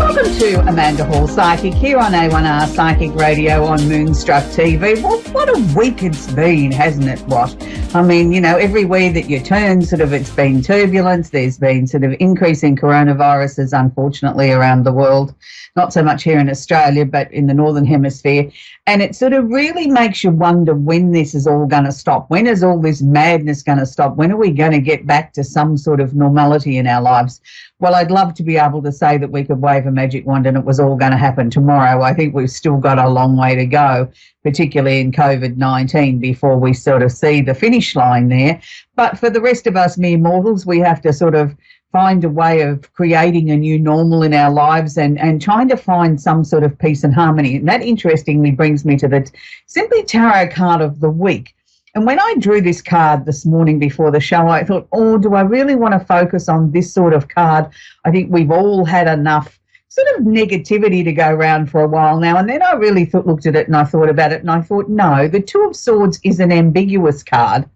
Welcome to Amanda Hall Psychic here on A1R Psychic Radio on Moonstruck TV. Well, what a week it's been, hasn't it, what? I mean, you know, everywhere that you turn, sort of it's been turbulence. There's been sort of increase in coronaviruses, unfortunately, around the world. Not so much here in Australia, but in the Northern Hemisphere. And it sort of really makes you wonder when this is all going to stop. When is all this madness going to stop? When are we going to get back to some sort of normality in our lives? Well, I'd love to be able to say that we could wave a magic wand and it was all going to happen tomorrow. I think we've still got a long way to go, particularly in COVID-19, before we sort of see the finish line there. But for the rest of us mere mortals, we have to sort of find a way of creating a new normal in our lives and trying to find some sort of peace and harmony. And that, interestingly, brings me to the Simply Tarot card of the week. And when I drew this card this morning before the show, I thought, oh, do I really want to focus on this sort of card? I think we've all had enough sort of negativity to go around for a while now. And then I really looked at it and I thought about it and I thought, no, the Two of Swords is an ambiguous card,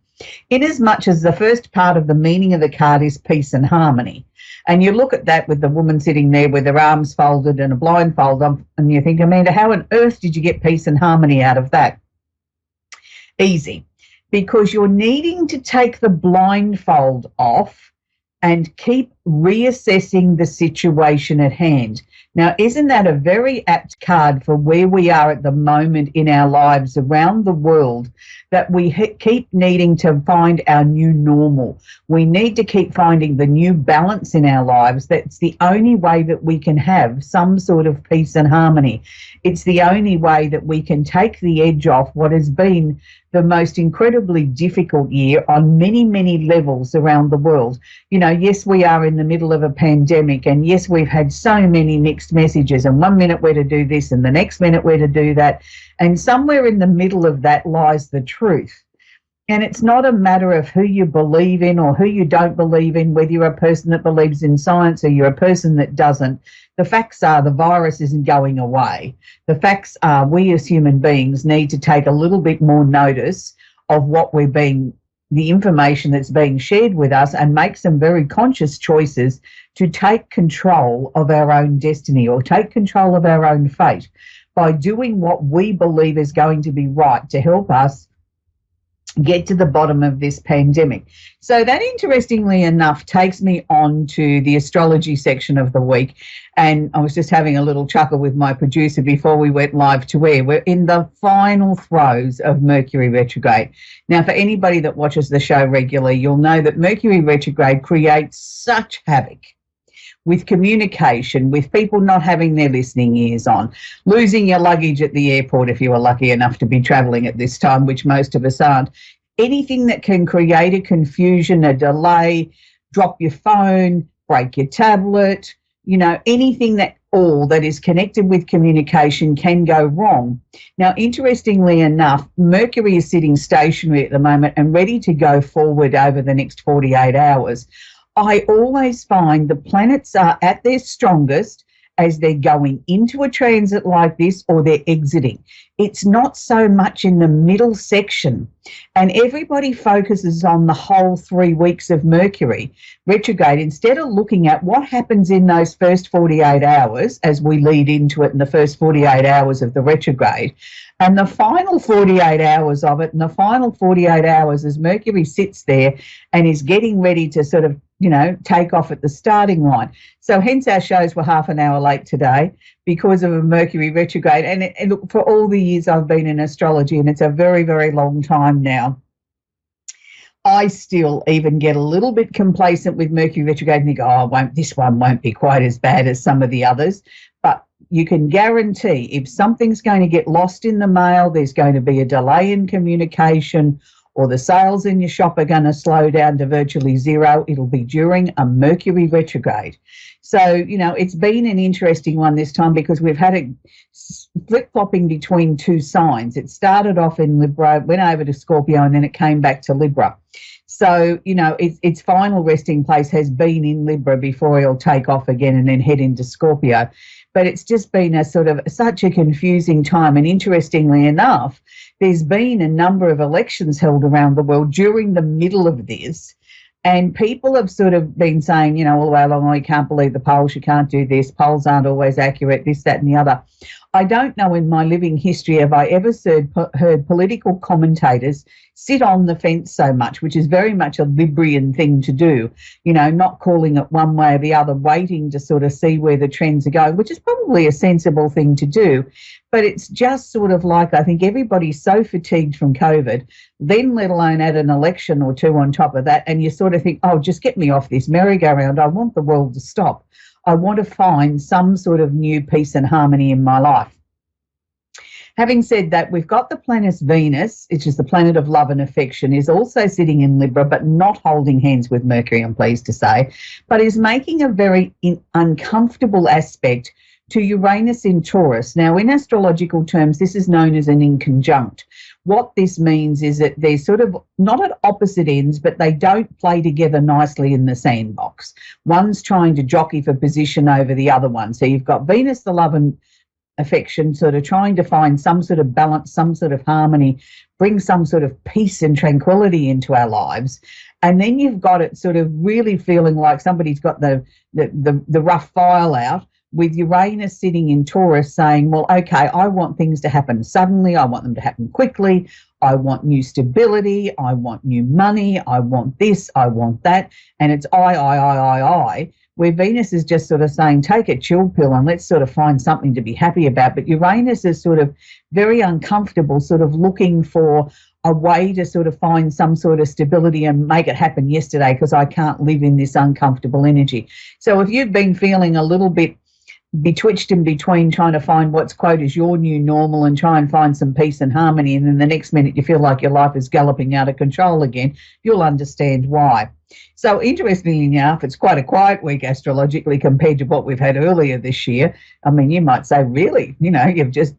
in as much as the first part of the meaning of the card is peace and harmony. And you look at that with the woman sitting there with her arms folded and a blindfold on, and you think, Amanda, how on earth did you get peace and harmony out of that? Easy. Because you're needing to take the blindfold off and keep reassessing the situation at hand. Now, isn't that a very apt card for where we are at the moment in our lives around the world, that we keep needing to find our new normal? We need to keep finding the new balance in our lives. That's the only way that we can have some sort of peace and harmony. It's the only way that we can take the edge off what has been the most incredibly difficult year on many, many levels around the world. You know, yes, we are in the middle of a pandemic, and yes, we've had so many mixed messages, and 1 minute we're to do this and the next minute we're to do that. And somewhere in the middle of that lies the truth. And it's not a matter of who you believe in or who you don't believe in, whether you're a person that believes in science or you're a person that doesn't. The facts are the virus isn't going away. The facts are we as human beings need to take a little bit more notice of what we're being, the information that's being shared with us, and make some very conscious choices to take control of our own destiny or take control of our own fate by doing what we believe is going to be right to help us get to the bottom of this pandemic. So that, interestingly enough, takes me on to the astrology section of the week. And I was just having a little chuckle with my producer before we went live to air. We're in the final throes of Mercury retrograde. Now, for anybody that watches the show regularly, you'll know that Mercury retrograde creates such havoc with communication, with people not having their listening ears on, losing your luggage at the airport if you were lucky enough to be travelling at this time, which most of us aren't. Anything that can create a confusion, a delay, drop your phone, break your tablet, you know, anything that is connected with communication can go wrong. Now, interestingly enough, Mercury is sitting stationary at the moment and ready to go forward over the next 48 hours. I always find the planets are at their strongest as they're going into a transit like this or they're exiting. It's not so much in the middle section. And everybody focuses on the whole 3 weeks of Mercury retrograde instead of looking at what happens in those first 48 hours as we lead into it in the first 48 hours of the retrograde. And the final 48 hours of it, and the final 48 hours as Mercury sits there and is getting ready to sort of, you know, take off at the starting line. So hence our shows were half an hour late today because of a Mercury retrograde. And look, for all the years I've been in astrology, and it's a very, very long time now, I still even get a little bit complacent with Mercury retrograde and think, this one won't be quite as bad as some of the others. But you can guarantee if something's going to get lost in the mail, there's going to be a delay in communication, or the sales in your shop are going to slow down to virtually zero, it'll be during a Mercury retrograde. So, you know, it's been an interesting one this time because we've had a flip-flopping between two signs. It started off in Libra, went over to Scorpio, and then it came back to Libra. So, you know, its final resting place has been in Libra before it'll take off again and then head into Scorpio. But it's just been a sort of such a confusing time. And interestingly enough, there's been a number of elections held around the world during the middle of this. And people have sort of been saying, all the way along, oh, you can't believe the polls, you can't do this, polls aren't always accurate, this, that, and the other. I don't know in my living history have I ever heard political commentators sit on the fence so much, which is very much a Librian thing to do, not calling it one way or the other, waiting to sort of see where the trends are going, which is probably a sensible thing to do. But it's just sort of like, I think everybody's so fatigued from COVID, then let alone add an election or two on top of that, and you sort of think, oh, just get me off this merry-go-round. I want the world to stop. I want to find some sort of new peace and harmony in my life. Having said that, we've got the planet Venus, which is the planet of love and affection, is also sitting in Libra, but not holding hands with Mercury, I'm pleased to say, but is making a very uncomfortable aspect to Uranus in Taurus. Now, in astrological terms, this is known as an inconjunct. What this means is that they're sort of not at opposite ends, but they don't play together nicely in the sandbox. One's trying to jockey for position over the other one. So you've got Venus, the love and affection, sort of trying to find some sort of balance, some sort of harmony, bring some sort of peace and tranquility into our lives. And then you've got it sort of really feeling like somebody's got the rough file out, with Uranus sitting in Taurus saying, well, okay, I want things to happen suddenly. I want them to happen quickly. I want new stability. I want new money. I want this. I want that. And it's I. Where Venus is just sort of saying, take a chill pill and let's sort of find something to be happy about. But Uranus is sort of very uncomfortable, sort of looking for a way to sort of find some sort of stability and make it happen yesterday because I can't live in this uncomfortable energy. So if you've been feeling a little bit betwixt in between trying to find what's quote as your new normal and try and find some peace and harmony, and then the next minute you feel like your life is galloping out of control again, you'll understand why. So interestingly enough, it's quite a quiet week astrologically compared to what we've had earlier this year. I mean, you might say, really, you've just,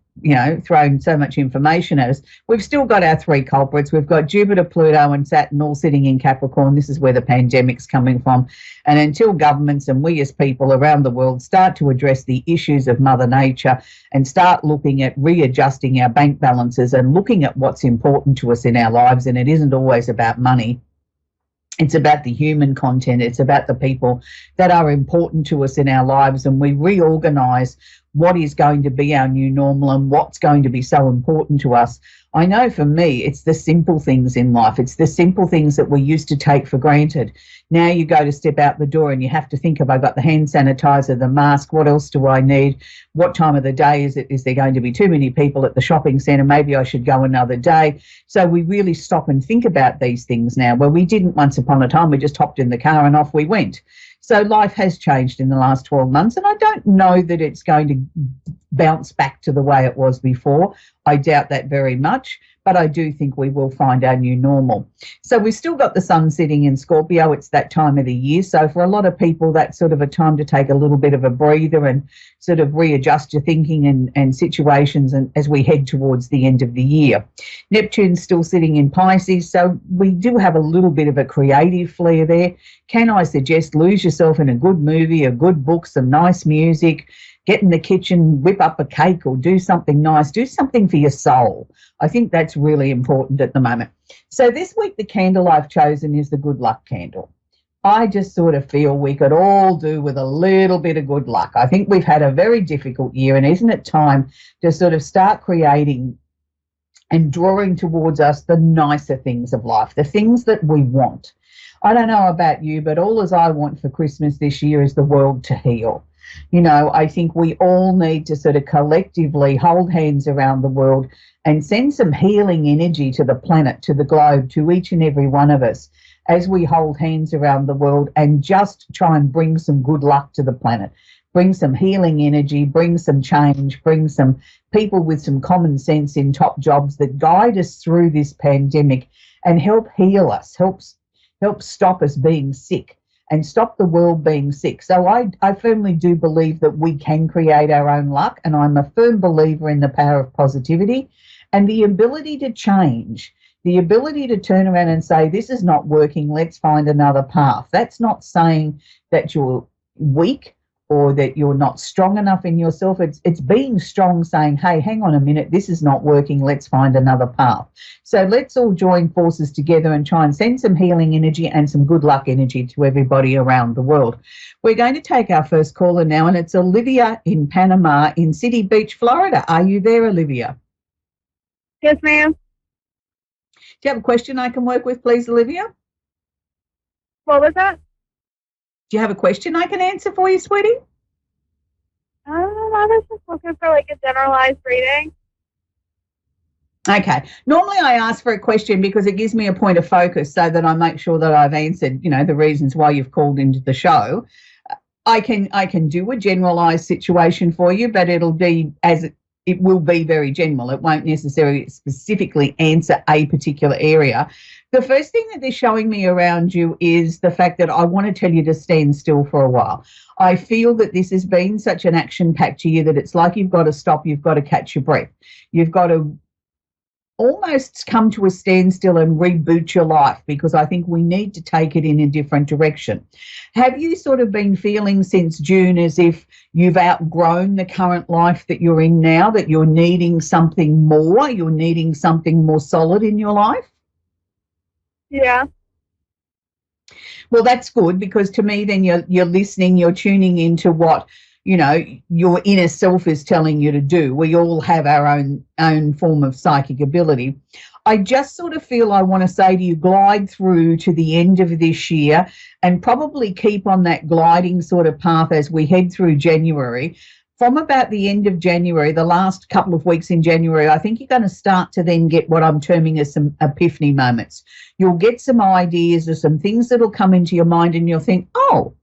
thrown so much information at us. We've still got our three culprits. We've got Jupiter, Pluto and Saturn all sitting in Capricorn. This is where the pandemic's coming from. And until governments and we as people around the world start to address the issues of Mother Nature and start looking at readjusting our bank balances and looking at what's important to us in our lives, and it isn't always about money, it's about the human content. It's about the people that are important to us in our lives, and we reorganise what is going to be our new normal and what's going to be so important to us. I know for me, it's the simple things in life. It's the simple things that we used to take for granted. Now you go to step out the door and you have to think, have I got the hand sanitizer, the mask, what else do I need? What time of the day is it? Is there going to be too many people at the shopping centre? Maybe I should go another day. So we really stop and think about these things now, where we didn't once upon a time. We just hopped in the car and off we went. So life has changed in the last 12 months, and I don't know that it's going to bounce back to the way it was before. I doubt that very much, but I do think we will find our new normal. So we've still got the sun sitting in Scorpio. It's that time of the year. So for a lot of people, that's sort of a time to take a little bit of a breather and sort of readjust your thinking and situations, and as we head towards the end of the year. Neptune's still sitting in Pisces, so we do have a little bit of a creative flair there. Can I suggest lose yourself in a good movie, a good book, some nice music, get in the kitchen, whip up a cake or do something nice, do something for your soul. I think that's really important at the moment. So this week, the candle I've chosen is the good luck candle. I just sort of feel we could all do with a little bit of good luck. I think we've had a very difficult year, and isn't it time to sort of start creating and drawing towards us the nicer things of life, the things that we want. I don't know about you, but all as I want for Christmas this year is the world to heal. I think we all need to sort of collectively hold hands around the world and send some healing energy to the planet, to the globe, to each and every one of us as we hold hands around the world and just try and bring some good luck to the planet, bring some healing energy, bring some change, bring some people with some common sense in top jobs that guide us through this pandemic and help heal us, help stop us being sick and stop the world being sick. So I firmly do believe that we can create our own luck, and I'm a firm believer in the power of positivity and the ability to change, the ability to turn around and say, this is not working, let's find another path. That's not saying that you're weak or that you're not strong enough in yourself. It's being strong, saying, hey, hang on a minute, this is not working, let's find another path. So let's all join forces together and try and send some healing energy and some good luck energy to everybody around the world. We're going to take our first caller now, and it's Olivia in Panama in City Beach, Florida. Are you there, Olivia? Yes, ma'am. Do you have a question I can work with, please, Olivia? What was that? Do you have a question I can answer for you, sweetie? I was just looking for like a generalized reading. Okay. Normally I ask for a question because it gives me a point of focus so that I make sure that I've answered, the reasons why you've called into the show. I can do a generalized situation for you, but it'll be it will be very general. It won't necessarily specifically answer a particular area. The first thing that they're showing me around you is the fact that I want to tell you to stand still for a while. I feel that this has been such an action-packed year that it's like you've got to stop, you've got to catch your breath. You've got to almost come to a standstill and reboot your life, because I think we need to take it in a different direction. Have you sort of been feeling since June as if you've outgrown the current life that you're in now, that you're needing something more, you're needing something more solid in your life? Yeah. Well, that's good, because to me then you're listening, you're tuning into what your inner self is telling you to do. We all have our own form of psychic ability. I just sort of feel I want to say to you, glide through to the end of this year and probably keep on that gliding sort of path as we head through January. From about the end of January, the last couple of weeks in January, I think you're going to start to then get what I'm terming as some epiphany moments. You'll get some ideas or some things that'll come into your mind and you'll think, oh,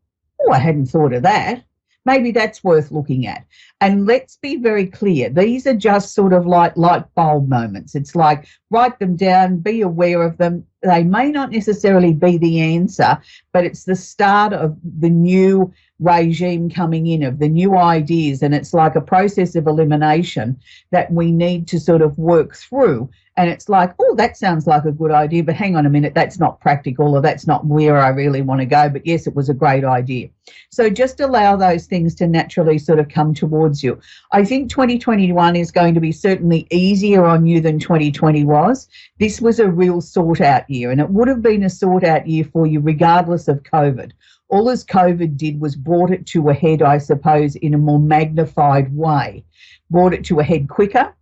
I hadn't thought of that. Maybe that's worth looking at. And let's be very clear. These are just sort of like light bulb moments. It's like write them down, be aware of them. They may not necessarily be the answer, but it's the start of the new regime coming in, of the new ideas. And it's like a process of elimination that we need to sort of work through. And it's like, oh, that sounds like a good idea, but hang on a minute, that's not practical, or that's not where I really want to go. But yes, it was a great idea. So just allow those things to naturally sort of come towards you. I think 2021 is going to be certainly easier on you than 2020 was. This was a real sort out year, and it would have been a sort out year for you regardless of COVID. All as COVID did was brought it to a head, I suppose, in a more magnified way, brought it to a head quicker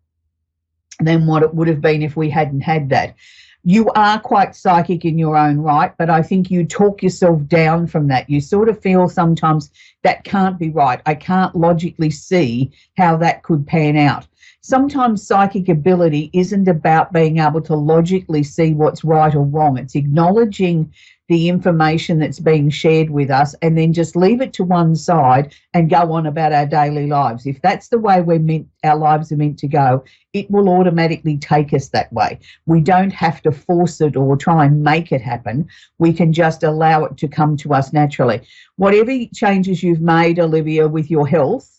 than what it would have been if we hadn't had that. You are quite psychic in your own right, but I think you talk yourself down from that. You sort of feel sometimes that can't be right. I can't logically see how that could pan out. Sometimes psychic ability isn't about being able to logically see what's right or wrong. It's acknowledging the information that's being shared with us and then just leave it to one side and go on about our daily lives. If that's the way our lives are meant to go, it will automatically take us that way. We don't have to force it or try and make it happen. We can just allow it to come to us naturally. Whatever changes you've made, Olivia, with your health,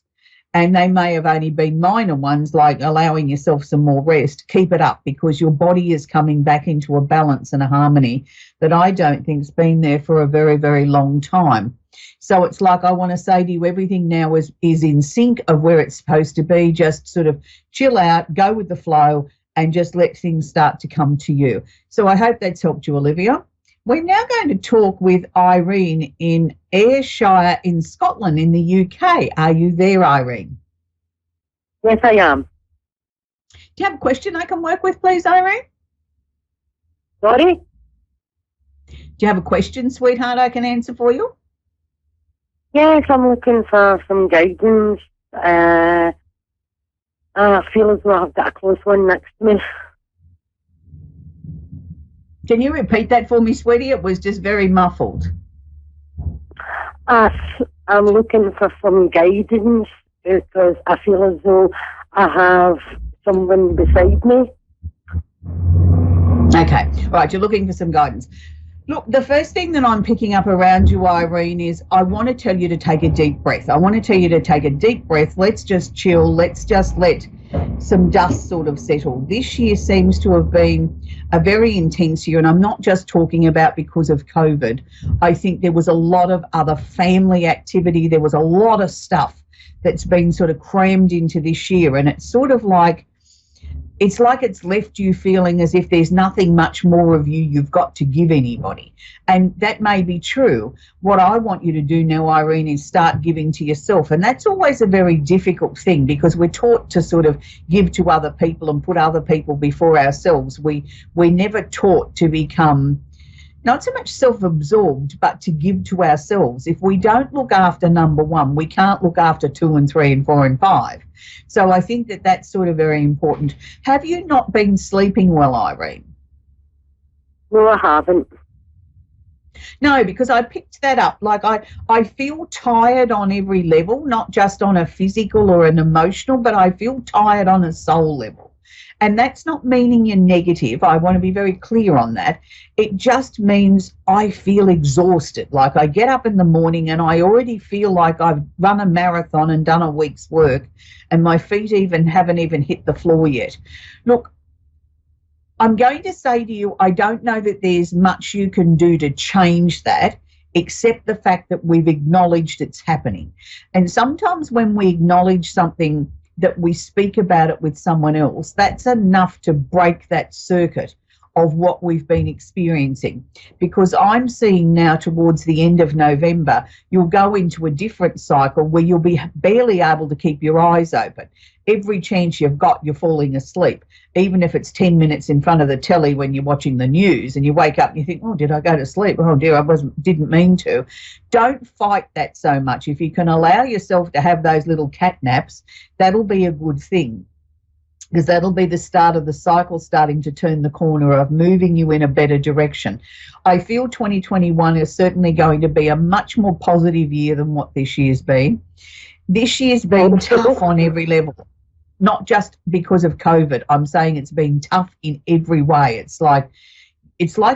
and they may have only been minor ones like allowing yourself some more rest, keep it up, because your body is coming back into a balance and a harmony that I don't think's been there for a very, very long time. So it's like I want to say to you, everything now is in sync of where it's supposed to be. Just sort of chill out, go with the flow, and just let things start to come to you. So I hope that's helped you, Olivia. We're now going to talk with Irene in Ayrshire in Scotland in the UK. Are you there, Irene? Yes, I am. Do you have a question I can work with, please, Irene? Sorry? Do you have a question, sweetheart, I can answer for you? Yes, I'm looking for some guidance. I feel as though I've got a close one next to me. Can you repeat that for me, sweetie? It was just very muffled. I'm looking for some guidance because I feel as though I have someone beside me. Okay. All right. You're looking for some guidance. Look, the first thing that I'm picking up around you, Irene, is I want to tell you to take a deep breath. I want to tell you to take a deep breath. Let's just chill. Let's just let some dust sort of settle. This year seems to have been a very intense year, and I'm not just talking about because of COVID. I think there was a lot of other family activity. There was a lot of stuff that's been sort of crammed into this year, and it's sort of like it's left you feeling as if there's nothing much more of you've got to give anybody. And that may be true. What I want you to do now, Irene, is start giving to yourself. And that's always a very difficult thing because we're taught to sort of give to other people and put other people before ourselves. We're never taught to become not so much self-absorbed, but to give to ourselves. If we don't look after number one, we can't look after 2 and 3 and 4 and 5. So I think that that's sort of very important. Have you not been sleeping well, Irene? No, I haven't. No, because I picked that up. Like I feel tired on every level, not just on a physical or an emotional, but I feel tired on a soul level. And that's not meaning you're negative. I want to be very clear on that. It just means I feel exhausted. Like I get up in the morning and I already feel like I've run a marathon and done a week's work and my feet haven't even hit the floor yet. Look, I'm going to say to you, I don't know that there's much you can do to change that, except the fact that we've acknowledged it's happening. And sometimes when we acknowledge something, that we speak about it with someone else, that's enough to break that circuit of what we've been experiencing. Because I'm seeing now towards the end of November, you'll go into a different cycle where you'll be barely able to keep your eyes open. Every chance you've got, you're falling asleep, even if it's 10 minutes in front of the telly when you're watching the news and you wake up and you think, oh, did I go to sleep? Oh, dear, didn't mean to. Don't fight that so much. If you can allow yourself to have those little cat naps, that'll be a good thing, because that'll be the start of the cycle starting to turn the corner of moving you in a better direction. I feel 2021 is certainly going to be a much more positive year than what this year's been. This year's been tough on every level. Not just because of COVID. I'm saying it's been tough in every way. It's like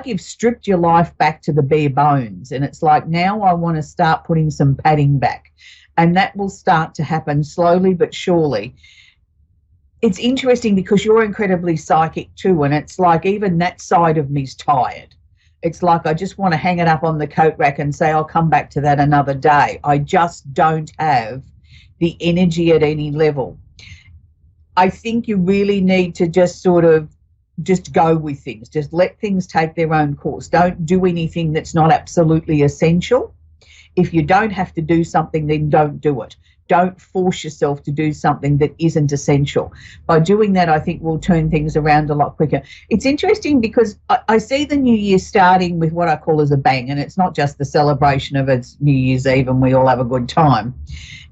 you've stripped your life back to the bare bones. And it's like, now I want to start putting some padding back. And that will start to happen slowly but surely. It's interesting because you're incredibly psychic too. And it's like even that side of me's tired. It's like I just want to hang it up on the coat rack and say I'll come back to that another day. I just don't have the energy at any level. I think you really need to just sort of just go with things. Just let things take their own course. Don't do anything that's not absolutely essential. If you don't have to do something, then don't do it. Don't force yourself to do something that isn't essential. By doing that, I think we'll turn things around a lot quicker. It's interesting because I see the new year starting with what I call as a bang, and it's not just the celebration of it's New Year's Eve and we all have a good time.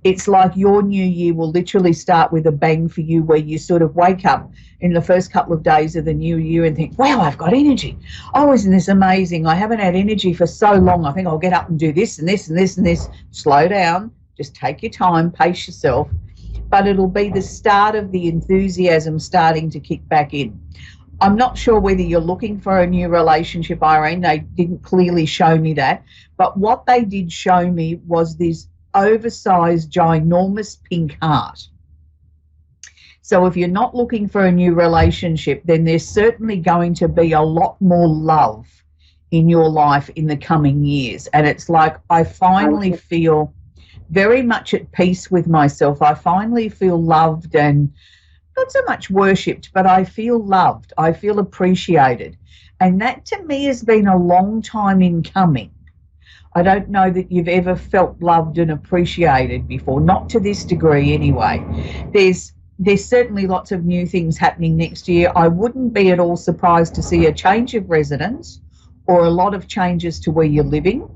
It's like your new year will literally start with a bang for you, where you sort of wake up in the first couple of days of the new year and think, wow, I've got energy. Oh, isn't this amazing? I haven't had energy for so long. I think I'll get up and do this and this and this and this. Slow down. Just take your time, pace yourself. But it'll be the start of the enthusiasm starting to kick back in. I'm not sure whether you're looking for a new relationship, Irene. They didn't clearly show me that. But what they did show me was this oversized, ginormous pink heart. So if you're not looking for a new relationship, then there's certainly going to be a lot more love in your life in the coming years. And it's like I finally feel very much at peace with myself. I finally feel loved and not so much worshipped, but I feel loved. I feel appreciated. And that to me has been a long time in coming. I don't know that you've ever felt loved and appreciated before, not to this degree anyway. There's certainly lots of new things happening next year. I wouldn't be at all surprised to see a change of residence or a lot of changes to where you're living.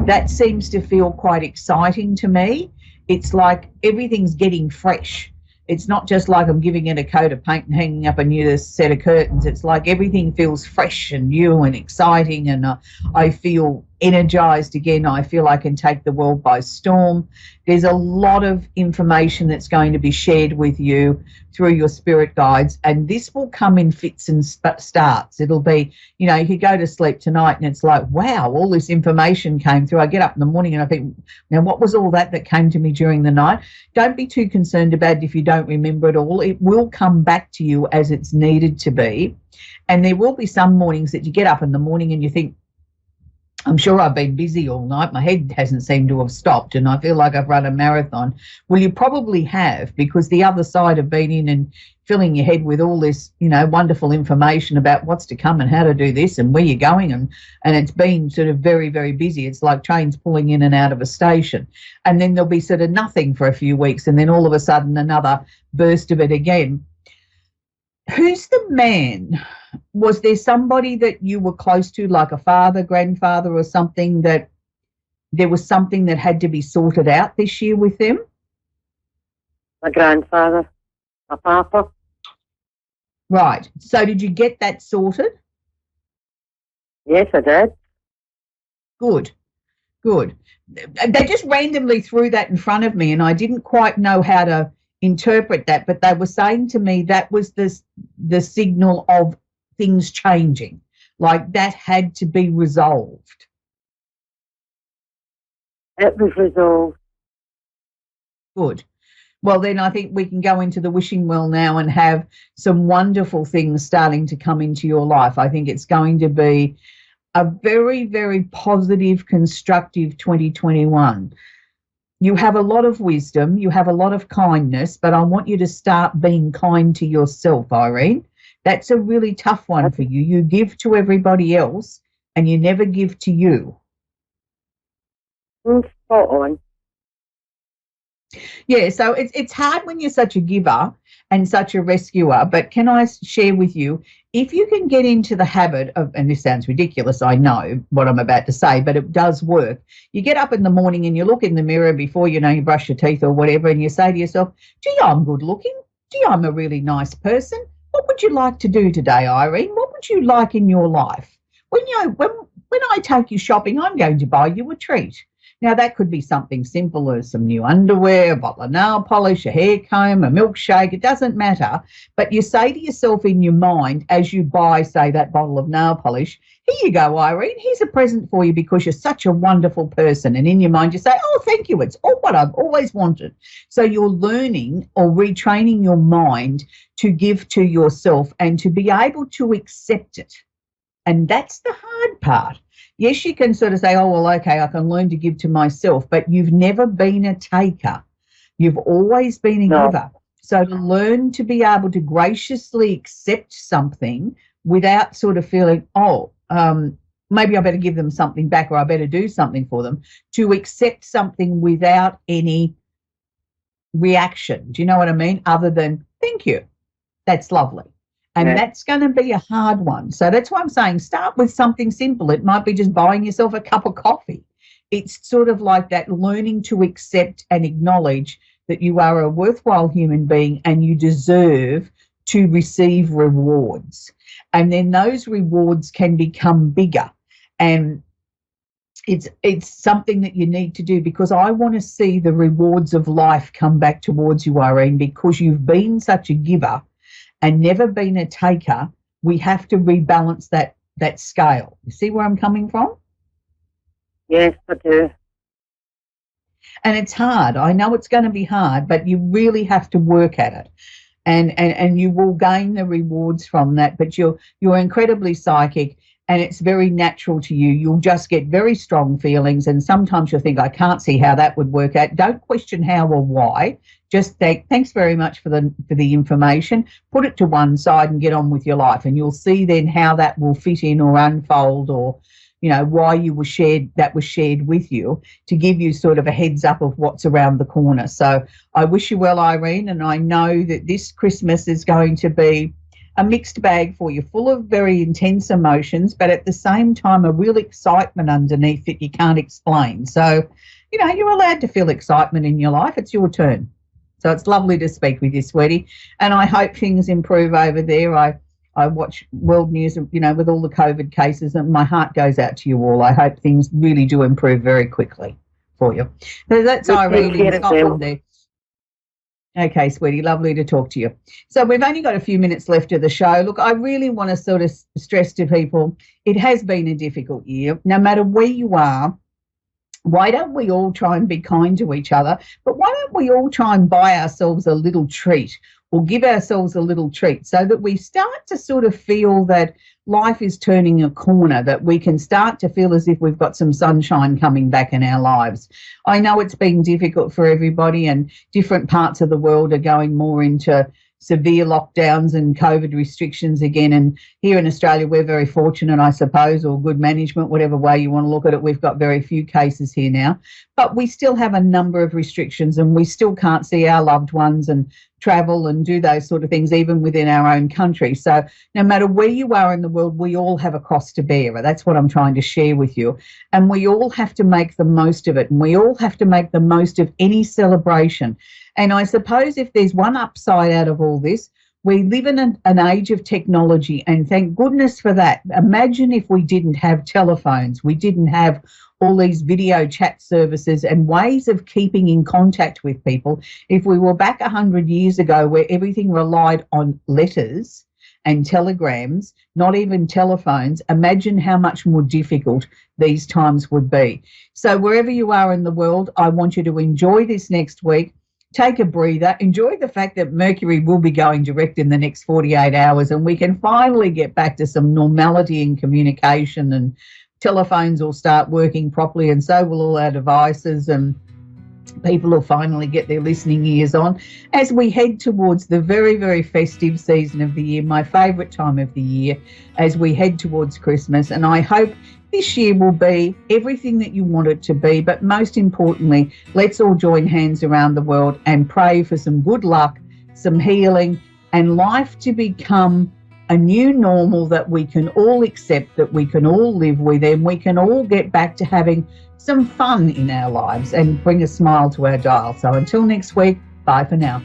That seems to feel quite exciting to me. It's like everything's getting fresh. It's not just like I'm giving it a coat of paint and hanging up a new set of curtains. It's like everything feels fresh and new and exciting, and I feel energized again. I feel I can take the world by storm. There's a lot of information that's going to be shared with you through your spirit guides, and this will come in fits and starts. It'll be, you know, you go to sleep tonight and it's like, wow, all this information came through. I get up in the morning and I think, now what was all that came to me during the night? Don't be too concerned about it if you don't remember it all. It will come back to you as it's needed to be. And there will be some mornings that you get up in the morning and you think, I'm sure I've been busy all night. My head hasn't seemed to have stopped and I feel like I've run a marathon. Well, you probably have, because the other side have been in and filling your head with all this, you know, wonderful information about what's to come and how to do this and where you're going. And it's been sort of very, very busy. It's like trains pulling in and out of a station. And then there'll be sort of nothing for a few weeks and then all of a sudden another burst of it again. Who's the man? Was there somebody that you were close to, like a father, grandfather or something, that there was something that had to be sorted out this year with them? My grandfather, my papa. Right. So did you get that sorted? Yes, I did. Good. Good. They just randomly threw that in front of me and I didn't quite know how to interpret that, but they were saying to me that was the signal of things changing, like that had to be resolved. It was resolved. Good. Well, then I think we can go into the wishing well now and have some wonderful things starting to come into your life. I think it's going to be a very, very positive, constructive 2021. You have a lot of wisdom, you have a lot of kindness, but I want you to start being kind to yourself, Irene. That's a really tough one for you. You give to everybody else and you never give to you. Spot on. Yeah, so it's hard when you're such a giver and such a rescuer, but can I share with you, if you can get into the habit of, and this sounds ridiculous, I know what I'm about to say, but it does work. You get up in the morning and you look in the mirror before, you know, you brush your teeth or whatever, and you say to yourself, gee, I'm good looking. Gee, I'm a really nice person. What would you like to do today, Irene? What would you like in your life? When I take you shopping, I'm going to buy you a treat. Now, that could be something simple as some new underwear, a bottle of nail polish, a hair comb, a milkshake. It doesn't matter. But you say to yourself in your mind as you buy, say, that bottle of nail polish, here you go, Irene, here's a present for you because you're such a wonderful person. And in your mind you say, oh, thank you, it's all what I've always wanted. So you're learning or retraining your mind to give to yourself and to be able to accept it. And that's the hard part. Yes, you can sort of say, oh, well, okay, I can learn to give to myself, but you've never been a taker. You've always been a giver. So to learn to be able to graciously accept something without sort of feeling, maybe I better give them something back or I better do something for them, to accept something without any reaction. Do you know what I mean? Other than, thank you. That's lovely. And that's going to be a hard one. So that's why I'm saying start with something simple. It might be just buying yourself a cup of coffee. It's sort of like that, learning to accept and acknowledge that you are a worthwhile human being and you deserve to receive rewards. And then those rewards can become bigger. And it's something that you need to do, because I want to see the rewards of life come back towards you, Irene, because you've been such a giver and never been a taker. We have to rebalance that scale. You see where I'm coming from? Yes, I do. And it's hard. I know it's going to be hard, but you really have to work at it. And you will gain the rewards from that. But you're incredibly psychic and it's very natural to you. You'll just get very strong feelings, and sometimes you'll think, I can't see how that would work out. Don't question how or why. Just thanks very much for the information. Put it to one side and get on with your life, and you'll see then how that will fit in or unfold, or you know why was shared with you, to give you sort of a heads up of what's around the corner. So I wish you well, Irene, and I know that this Christmas is going to be a mixed bag for you, full of very intense emotions, but at the same time a real excitement underneath that you can't explain. So, you know, you're allowed to feel excitement in your life. It's your turn. So it's lovely to speak with you, sweetie, and I hope things improve over there. I I watch world news, you know, with all the COVID cases, and my heart goes out to you all. I hope things really do improve very quickly for you. So that's Irene in Scotland there. Okay, sweetie, lovely to talk to you. So we've only got a few minutes left of the show. Look, I really want to sort of stress to people, it has been a difficult year. No matter where you are, why don't we all try and be kind to each other? But why don't we all try and buy ourselves a little treat, or give ourselves a little treat, so that we start to sort of feel that life is turning a corner, that we can start to feel as if we've got some sunshine coming back in our lives. I know it's been difficult for everybody, and different parts of the world are going more into severe lockdowns and COVID restrictions again. And here in Australia, we're very fortunate, I suppose, or good management, whatever way you want to look at it. We've got very few cases here now, but we still have a number of restrictions, and we still can't see our loved ones and travel and do those sort of things, even within our own country. So no matter where you are in the world, we all have a cross to bear. That's what I'm trying to share with you. And we all have to make the most of it. And we all have to make the most of any celebration. And I suppose if there's one upside out of all this, we live in an age of technology, and thank goodness for that. Imagine if we didn't have telephones, we didn't have all these video chat services and ways of keeping in contact with people. If we were back 100 years ago, where everything relied on letters and telegrams, not even telephones, imagine how much more difficult these times would be. So wherever you are in the world, I want you to enjoy this next week. Take a breather, enjoy the fact that Mercury will be going direct in the next 48 hours, and we can finally get back to some normality in communication, and telephones will start working properly, and so will all our devices, and people will finally get their listening ears on as we head towards the very, very festive season of the year, my favourite time of the year, as we head towards Christmas. And I hope this year will be everything that you want it to be, but most importantly, let's all join hands around the world and pray for some good luck, some healing, and life to become a new normal that we can all accept, that we can all live with, and we can all get back to having some fun in our lives and bring a smile to our dial. So until next week, bye for now.